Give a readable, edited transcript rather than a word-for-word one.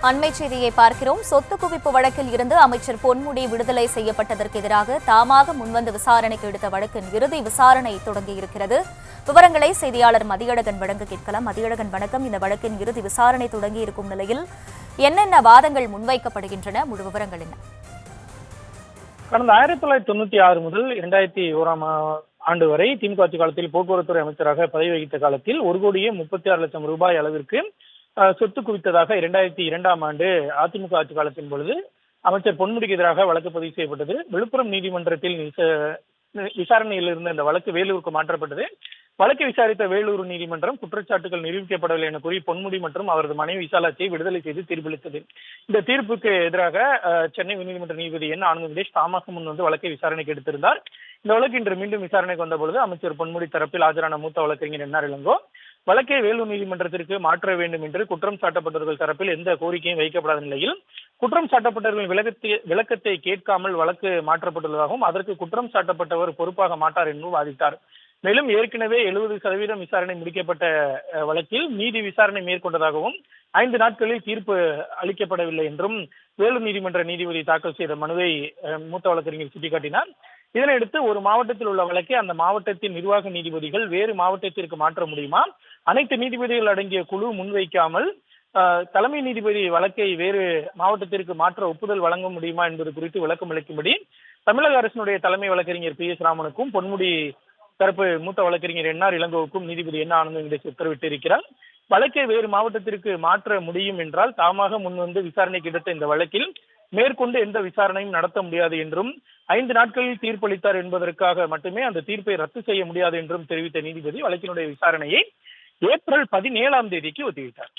அண்மை செய்தியை பார்க்கிறோம். சொத்து குவிப்பு வழக்கில் இருந்து அமைச்சர் பொன்முடி விடுதலை செய்யப்பட்டதற்கு எதிராக தாமாக முன்வந்து விசாரணைக்கு எடுத்த வழக்கின் இறுதி விசாரணை தொடங்கியிருக்கிறது. விவரங்களை செய்தியாளர் மதியழகன் வழங்க கேட்கலாம். மதியழகன் வணக்கம். இந்த வழக்கின் இறுதி விசாரணை தொடங்கியிருக்கும் நிலையில் என்னென்ன வாதங்கள் முன்வைக்கப்படுகின்றன? முழு விவரங்கள் என்ன? கடந்த 1996 முதல் 2001ஆம் ஆண்டு வரை திமுக ஆட்சி காலத்தில் போக்குவரத்துறை அமைச்சராக பதவி வகித்த காலத்தில் 1,36,00,000 ரூபாய் அளவிற்கு சொத்து குவித்ததாக 2002ஆம் ஆண்டு அதிமுக ஆட்சி காலத்தின் பொழுது அமைச்சர் பொன்முடிக்கு எதிராக வழக்கு பதிவு செய்யப்பட்டது. விழுப்புரம் நீதிமன்றத்தில் விசாரணையில் இருந்த இந்த வழக்கு வேலூருக்கு மாற்றப்பட்டது. வழக்கை விசாரித்த வேலூர் நீதிமன்றம் குற்றச்சாட்டுகள் நிரூபிக்கப்படவில்லை என கூறி பொன்முடி மற்றும் அவரது மனைவி விசாலாட்சியை விடுதலை செய்து தீர்ப்பளித்தது. இந்த தீர்ப்புக்கு எதிராக சென்னை உயர்நீதிமன்ற நீதிபதி என் ஆனந்த் வெங்கடேஷ் தாமாக முன் வந்து வழக்கை விசாரணைக்கு எடுத்திருந்தார். இந்த வழக்கு இன்று மீண்டும் விசாரணைக்கு வந்த பொழுது அமைச்சர் பொன்முடி தரப்பில் ஆஜரான மூத்த வழக்கறிஞர் என்.ஆர். இளங்கோ வழக்கை வேலூர் நீதிமன்றத்திற்கு மாற்ற வேண்டும் என்று குற்றம் சாட்டப்பட்டவர்கள் தரப்பில் எந்த கோரிக்கையும் வைக்கப்படாத நிலையில் குற்றம் சாட்டப்பட்டவர்களின் விளக்கத்தை கேட்காமல் வழக்கு மாற்றப்பட்டுள்ளதாகவும் அதற்கு குற்றம் சாட்டப்பட்டவர் பொறுப்பாக மாட்டார் என்றும் வாதிட்டார். மேலும் ஏற்கனவே 70% விசாரணை முடிக்கப்பட்ட வழக்கில் நீதி விசாரணை மேற்கொண்டதாகவும் 5 நாட்களில் தீர்ப்பு அளிக்கப்படவில்லை என்றும் வேலூர் நீதிமன்ற நீதிபதி தாக்கல் செய்த மனுவை மூத்த வழக்கறிஞர் சுட்டிக்காட்டினார். இதனையடுத்து ஒரு மாவட்டத்தில் உள்ள வழக்கை அந்த மாவட்டத்தின் நிர்வாக நீதிபதிகள் வேறு மாவட்டத்திற்கு மாற்ற முடியுமா? அனைத்து நீதிபதிகள் அடங்கிய குழு முன்வைக்காமல் தலைமை நீதிபதி வழக்கை வேறு மாவட்டத்திற்கு மாற்ற ஒப்புதல் வழங்க முடியுமா என்பது குறித்து விளக்கம் அளிக்கும்படி தமிழக அரசினுடைய தலைமை வழக்கறிஞர் PS ராமனுக்கும் பொன்முடி தரப்பு மூத்த வழக்கறிஞர் என்.ஆர். இளங்கோவுக்கும் நீதிபதி என். ஆனந்த் வெங்கடேஷ் உத்தரவிட்டிருக்கிறார். வழக்கை வேறு மாவட்டத்திற்கு மாற்ற முடியும் என்றால் தாமாக முன்வந்து விசாரணைக்கு எடுத்த இந்த வழக்கில் மேற்கொண்டு எந்த விசாரணையும் நடத்த முடியாது என்றும் 5 நாட்களில் தீர்ப்பளித்தார் என்பதற்காக மட்டுமே அந்த தீர்ப்பை ரத்து செய்ய முடியாது என்றும் தெரிவித்த நீதிபதி வழக்கினுடைய விசாரணையை ஏப்ரல் 17ஆம் தேதிக்கு ஒத்திவைத்தார்.